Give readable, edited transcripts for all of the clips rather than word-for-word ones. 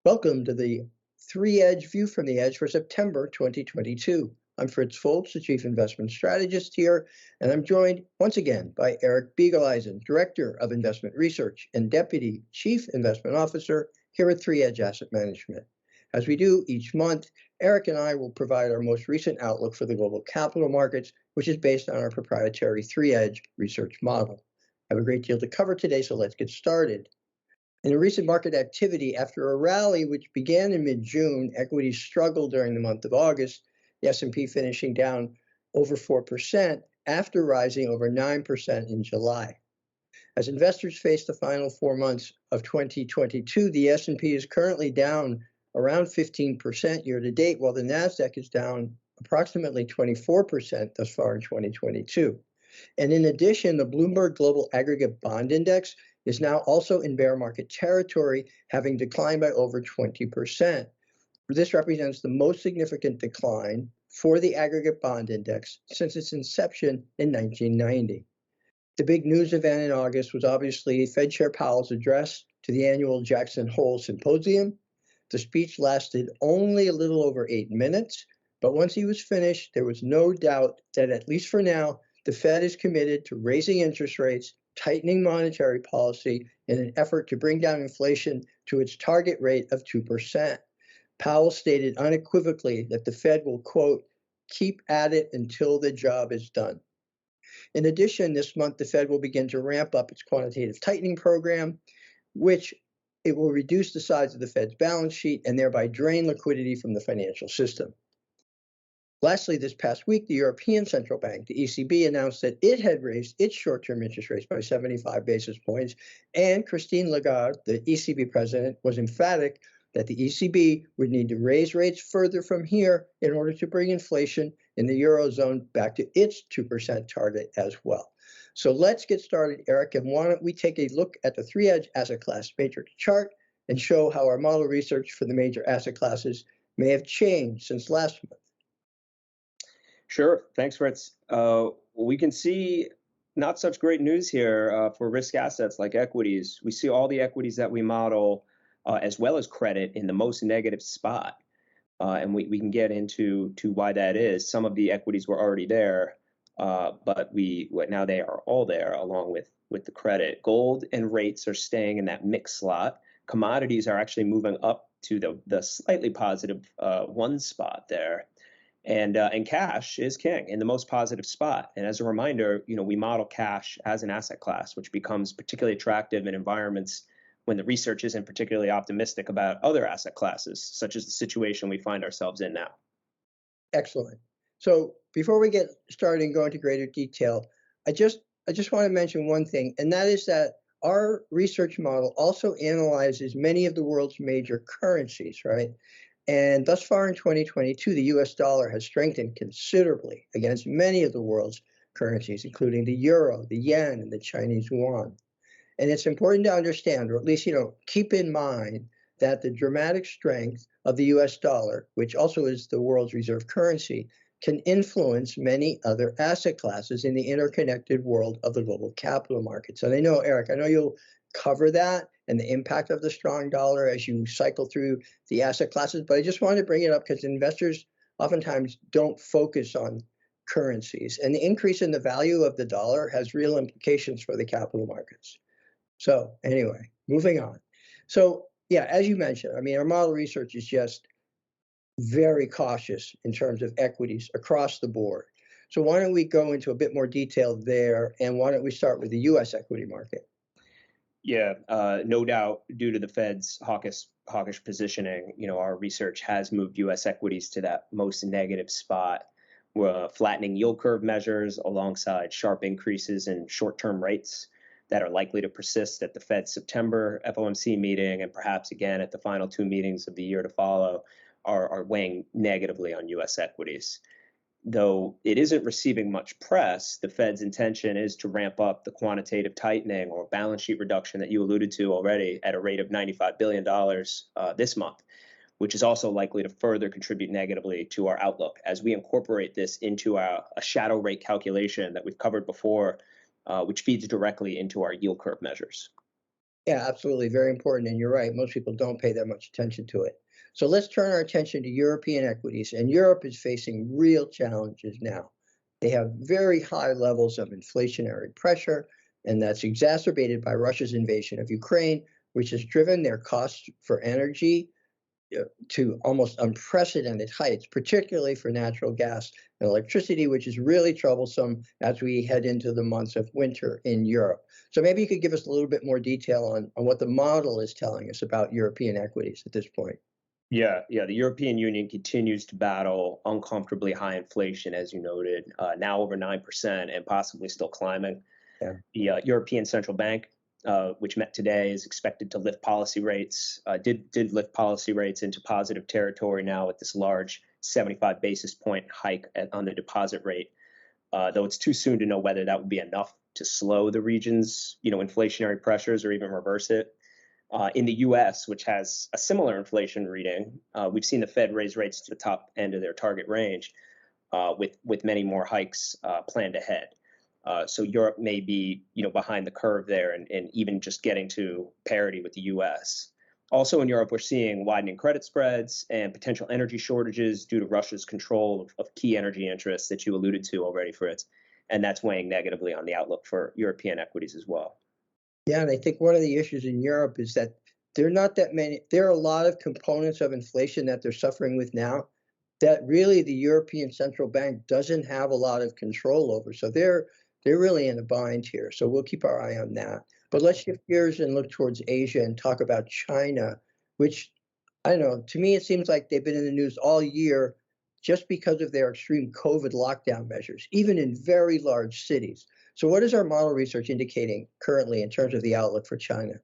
Welcome to the Three Edge View from the Edge for September 2022. I'm Fritz Folts, the Chief Investment Strategist here, and I'm joined once again by Eric Biegeleisen, Director of Investment Research and Deputy Chief Investment Officer here at Three Edge Asset Management. As we do each month, Eric and I will provide our most recent outlook for the global capital markets, which is based on our proprietary Three Edge research model. I have a great deal to cover today, so let's get started. In the recent market activity, after a rally which began in mid-June, equities struggled during the month of August, the S&P finishing down over 4% after rising over 9% in July. As investors face the final 4 months of 2022, the S&P is currently down around 15% year to date, while the NASDAQ is down approximately 24% thus far in 2022. And in addition, the Bloomberg Global Aggregate Bond Index is now also in bear market territory, having declined by over 20%. This represents the most significant decline for the aggregate bond index since its inception in 1990. The big news event in August was obviously Fed Chair Powell's address to the annual Jackson Hole Symposium. The speech lasted only a little over 8 minutes, but once he was finished, there was no doubt that, at least for now, the Fed is committed to raising interest rates, tightening monetary policy in an effort to bring down inflation to its target rate of 2%. Powell stated unequivocally that the Fed will, quote, keep at it until the job is done. In addition, this month, the Fed will begin to ramp up its quantitative tightening program, which it will reduce the size of the Fed's balance sheet and thereby drain liquidity from the financial system. Lastly, this past week, the European Central Bank, the ECB, announced that it had raised its short-term interest rates by 75 basis points, and Christine Lagarde, the ECB president, was emphatic that the ECB would need to raise rates further from here in order to bring inflation in the Eurozone back to its 2% target as well. So let's get started, Eric, and why don't we take a look at the three-edge asset class matrix chart and show how our model research for the major asset classes may have changed since last month. Sure. Thanks, Fritz. We can see not such great news here for risk assets like equities. We see all the equities that we model, as well as credit, in the most negative spot. And we can get into why that is. Some of the equities were already there, but now they are all there along with the credit. Gold and rates are staying in that mixed slot. Commodities are actually moving up to the slightly positive one spot there. And cash is king in the most positive spot. And as a reminder, we model cash as an asset class, which becomes particularly attractive in environments when the research isn't particularly optimistic about other asset classes, such as the situation we find ourselves in now. Excellent. So before we get started and go into greater detail, I just want to mention one thing, and that is that our research model also analyzes many of the world's major currencies, right? And thus far in 2022, the US dollar has strengthened considerably against many of the world's currencies, including the euro, the yen, and the Chinese yuan. And it's important to understand, or at least, keep in mind that the dramatic strength of the US dollar, which also is the world's reserve currency, can influence many other asset classes in the interconnected world of the global capital markets. And I know, Eric, you'll cover that and the impact of the strong dollar as you cycle through the asset classes, but I just wanted to bring it up because investors oftentimes don't focus on currencies, and the increase in the value of the dollar has real implications for the capital markets. So anyway, moving on. So yeah, as you mentioned, our model research is just very cautious in terms of equities across the board. So why don't we go into a bit more detail there, and why don't we start with the US equity market? Yeah, no doubt, due to the Fed's hawkish positioning, our research has moved U.S. equities to that most negative spot. Flattening yield curve measures alongside sharp increases in short-term rates that are likely to persist at the Fed's September FOMC meeting and perhaps again at the final 2 meetings of the year to follow are weighing negatively on U.S. equities. Though it isn't receiving much press, the Fed's intention is to ramp up the quantitative tightening or balance sheet reduction that you alluded to already at a rate of $95 billion this month, which is also likely to further contribute negatively to our outlook as we incorporate this into a shadow rate calculation that we've covered before, which feeds directly into our yield curve measures. Yeah, absolutely. Very important. And you're right. Most people don't pay that much attention to it. So let's turn our attention to European equities. And Europe is facing real challenges now. They have very high levels of inflationary pressure, and that's exacerbated by Russia's invasion of Ukraine, which has driven their costs for energy to almost unprecedented heights, particularly for natural gas and electricity, which is really troublesome as we head into the months of winter in Europe. So maybe you could give us a little bit more detail on what the model is telling us about European equities at this point. Yeah. The European Union continues to battle uncomfortably high inflation, as you noted, now over 9% and possibly still climbing. Yeah. The European Central Bank, which met today, is expected to lift policy rates, did lift policy rates into positive territory now with this large 75 basis point hike on the deposit rate, though it's too soon to know whether that would be enough to slow the region's inflationary pressures or even reverse it. In the U.S., which has a similar inflation reading, we've seen the Fed raise rates to the top end of their target range, with many more hikes planned ahead. So Europe may be, behind the curve there, and even just getting to parity with the U.S. Also in Europe, we're seeing widening credit spreads and potential energy shortages due to Russia's control of key energy interests that you alluded to already, Fritz, and that's weighing negatively on the outlook for European equities as well. Yeah, and I think one of the issues in Europe is that there are not that many, there are a lot of components of inflation that they're suffering with now that really the European Central Bank doesn't have a lot of control over. So they're really in a bind here. So we'll keep our eye on that. But let's shift gears and look towards Asia and talk about China, which I don't know, to me it seems like they've been in the news all year just because of their extreme COVID lockdown measures, even in very large cities. So what is our model research indicating currently in terms of the outlook for China?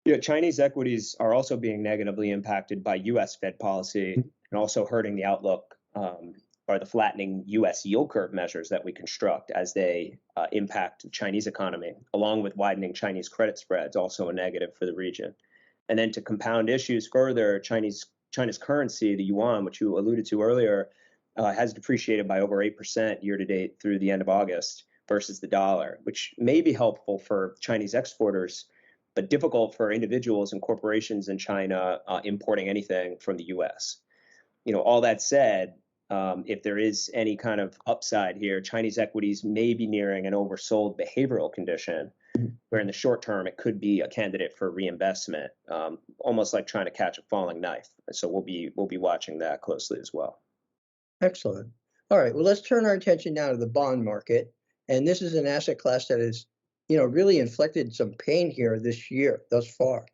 Yeah, Chinese equities are also being negatively impacted by U.S. Fed policy and also hurting the outlook by the flattening U.S. yield curve measures that we construct as they impact the Chinese economy, along with widening Chinese credit spreads, also a negative for the region. And then to compound issues further, China's currency, the yuan, which you alluded to earlier, has depreciated by over 8% year to date through the end of August versus the dollar, which may be helpful for Chinese exporters, but difficult for individuals and corporations in China importing anything from the U.S. All that said, if there is any kind of upside here, Chinese equities may be nearing an oversold behavioral condition, where in the short term it could be a candidate for reinvestment, almost like trying to catch a falling knife. So we'll be watching that closely as well. Excellent. All right, well, let's turn our attention now to the bond market. And this is an asset class that has, really inflicted some pain here this year thus far.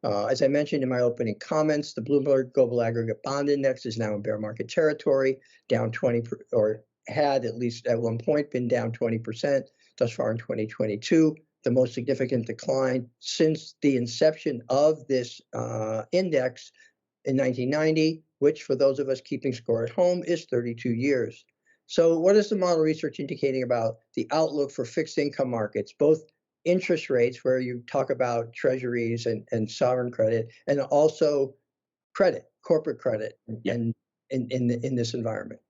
As I mentioned in my opening comments, the Bloomberg Global Aggregate Bond Index is now in bear market territory, down 20, or had at least at one point been down 20% thus far in 2022, the most significant decline since the inception of this index in 1990, which for those of us keeping score at home is 32 years. So what is the model research indicating about the outlook for fixed income markets, both interest rates, where you talk about treasuries and sovereign credit, and also credit, corporate credit, and in this environment?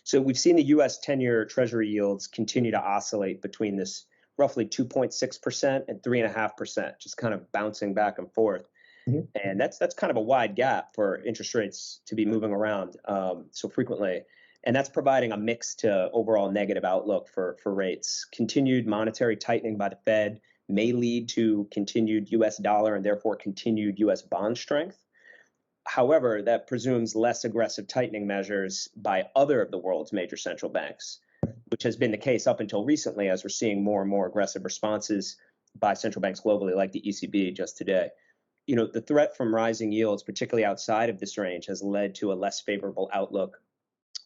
So we've seen the U.S. 10-year Treasury yields continue to oscillate between this roughly 2.6% and 3.5%, just kind of bouncing back and forth. Mm-hmm. And that's kind of a wide gap for interest rates to be moving around so frequently. And that's providing a mix to overall negative outlook for rates. Continued monetary tightening by the Fed may lead to continued U.S. dollar and therefore continued U.S. bond strength. However, that presumes less aggressive tightening measures by other of the world's major central banks, which has been the case up until recently, as we're seeing more and more aggressive responses by central banks globally, like the ECB just today. The threat from rising yields, particularly outside of this range, has led to a less favorable outlook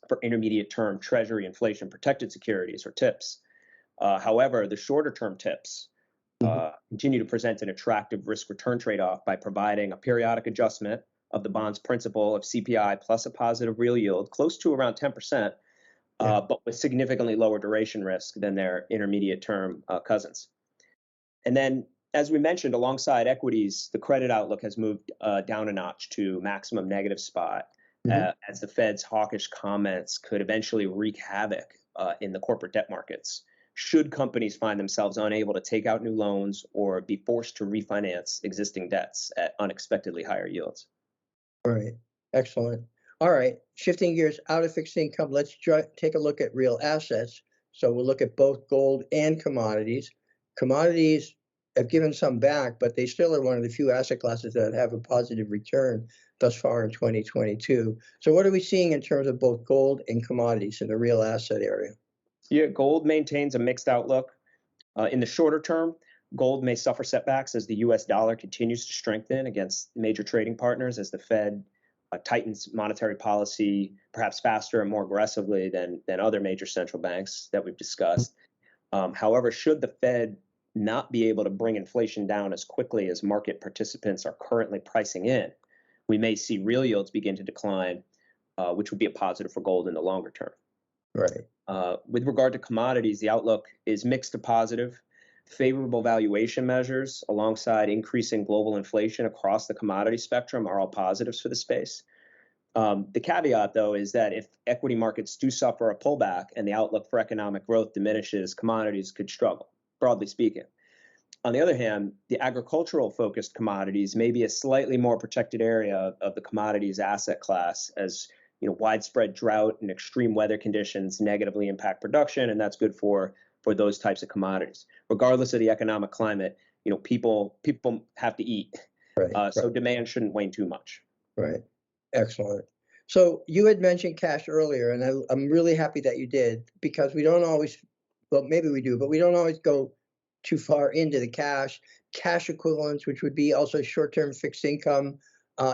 for intermediate term Treasury inflation protected securities, or TIPS. However, the shorter term TIPS continue to present an attractive risk return trade-off by providing a periodic adjustment of the bond's principal of CPI plus a positive real yield close to around 10%, but with significantly lower duration risk than their intermediate term cousins. And then, as we mentioned, alongside equities, the credit outlook has moved down a notch to maximum negative spot, as the Fed's hawkish comments could eventually wreak havoc in the corporate debt markets, should companies find themselves unable to take out new loans or be forced to refinance existing debts at unexpectedly higher yields. All right, excellent. All right, shifting gears out of fixed income, let's take a look at real assets. So we'll look at both gold and commodities. Commodities have given some back, but they still are one of the few asset classes that have a positive return thus far in 2022. So what are we seeing in terms of both gold and commodities in the real asset area? Yeah, gold maintains a mixed outlook. In the shorter term, gold may suffer setbacks as the US dollar continues to strengthen against major trading partners as the Fed tightens monetary policy perhaps faster and more aggressively than other major central banks that we've discussed. However, should the Fed not be able to bring inflation down as quickly as market participants are currently pricing in, we may see real yields begin to decline, which would be a positive for gold in the longer term. Right. With regard to commodities, the outlook is mixed to positive. Favorable valuation measures alongside increasing global inflation across the commodity spectrum are all positives for the space. The caveat, though, is that if equity markets do suffer a pullback and the outlook for economic growth diminishes, commodities could struggle, broadly speaking. On the other hand, the agricultural-focused commodities may be a slightly more protected area of the commodities asset class as widespread drought and extreme weather conditions negatively impact production, and that's good for those types of commodities. Regardless of the economic climate, people have to eat, Right. so demand shouldn't wane too much. Right. Excellent. So you had mentioned cash earlier, and I'm really happy that you did, because we don't always, well, maybe we do, but we don't always go too far into the cash equivalents, which would be also short-term fixed income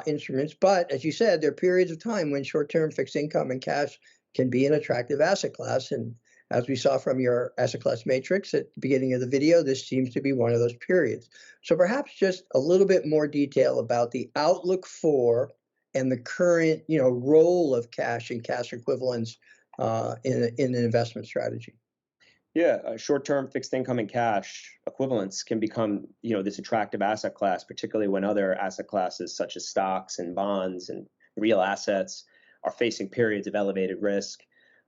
instruments. But as you said, there are periods of time when short-term fixed income and cash can be an attractive asset class. And as we saw from your asset class matrix at the beginning of the video, this seems to be one of those periods. So perhaps just a little bit more detail about the outlook for and the current, role of cash and cash equivalents in an investment strategy. Yeah, short-term fixed income and cash equivalents can become, this attractive asset class, particularly when other asset classes such as stocks and bonds and real assets are facing periods of elevated risk,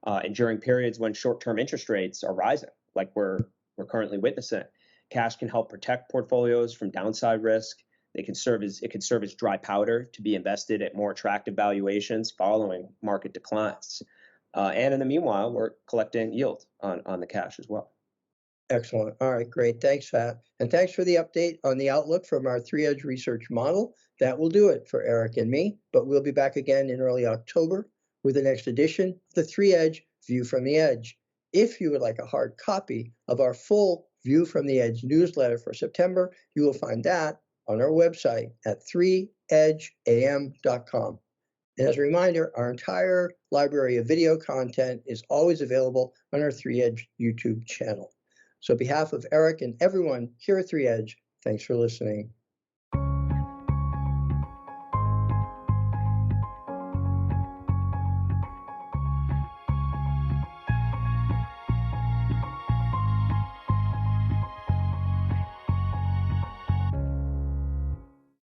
and during periods when short-term interest rates are rising, like we're currently witnessing. Cash can help protect portfolios from downside risk. It can serve as dry powder to be invested at more attractive valuations following market declines. And in the meanwhile, we're collecting yield on the cash as well. Excellent. All right, great. Thanks, Pat. And thanks for the update on the outlook from our 3-Edge research model. That will do it for Eric and me, but we'll be back again in early October with the next edition of the 3-Edge View from the Edge. If you would like a hard copy of our full View from the Edge newsletter for September, you will find that on our website at 3edgeam.com. And as a reminder, our entire library of video content is always available on our 3-Edge YouTube channel. So on behalf of Eric and everyone here at 3-Edge, thanks for listening.